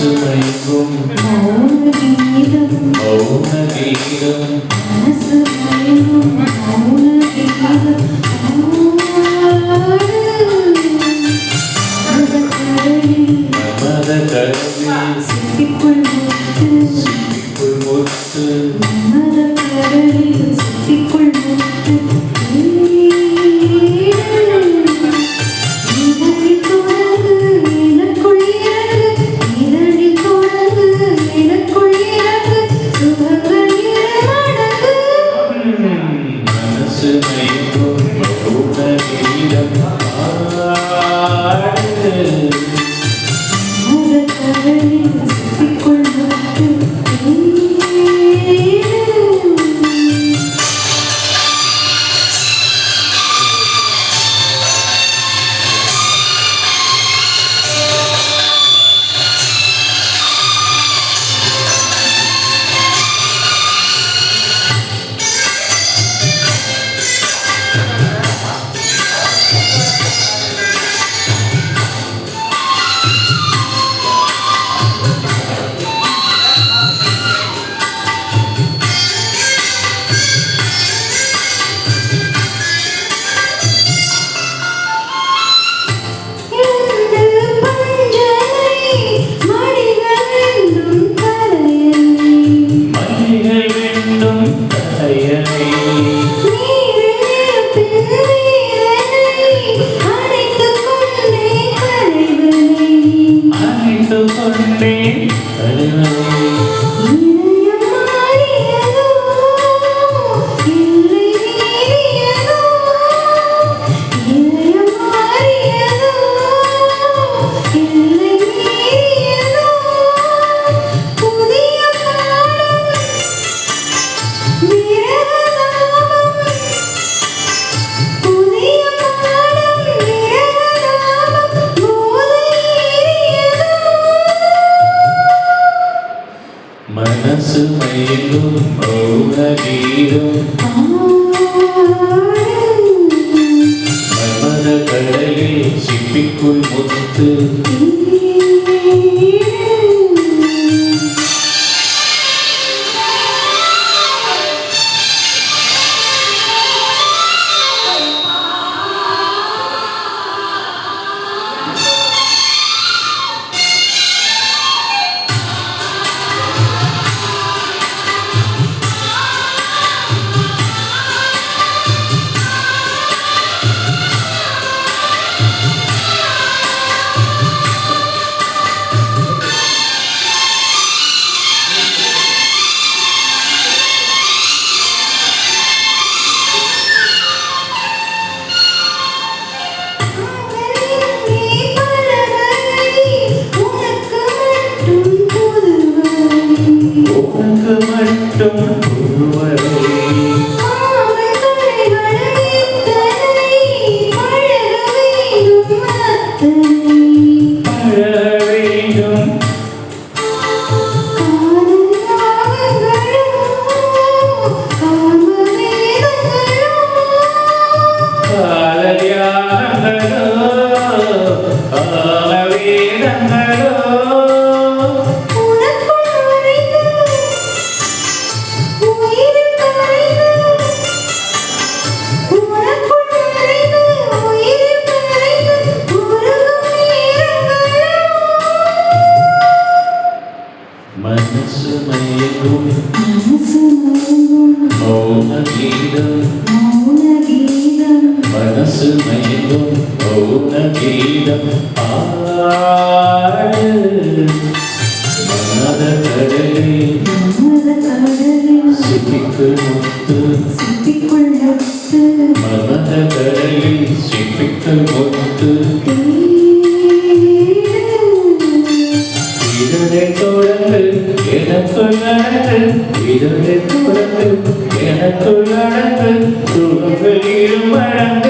மனசு மயங்கும் மௌன கீதம் மனசு மயங்கும் மௌன கீதம் சித்திக்குள் முத்து மனதக்கடலில் சித்திக்குள் முத்து இதழில் தொடர்ந்து எனக்குள் இறங்கு இதழில் தொடர்ந்து எனக்குள் இறங்கு சுகங்கள் மடங்கு மனசு மயங்கும் மௌன கீதம் மனசு மயங்கும் மௌன கீதம் மன்மத கடலில் சிப்பிக்குள் முத்து மனசு மயங்கும் மௌன கீதம் மனசு மயங்கும் மௌன கீதம் ஆடு மனத கடலில் சிப்பிக்குள் முத்து மனத கடலில் சிப்பிக்குள் முத்து இதனை தொடர்ந்து எனக்குள் நடந்து இதனை தொடர்ந்து எனக்குள் நடந்து சுகங்கள் இருமடங்கு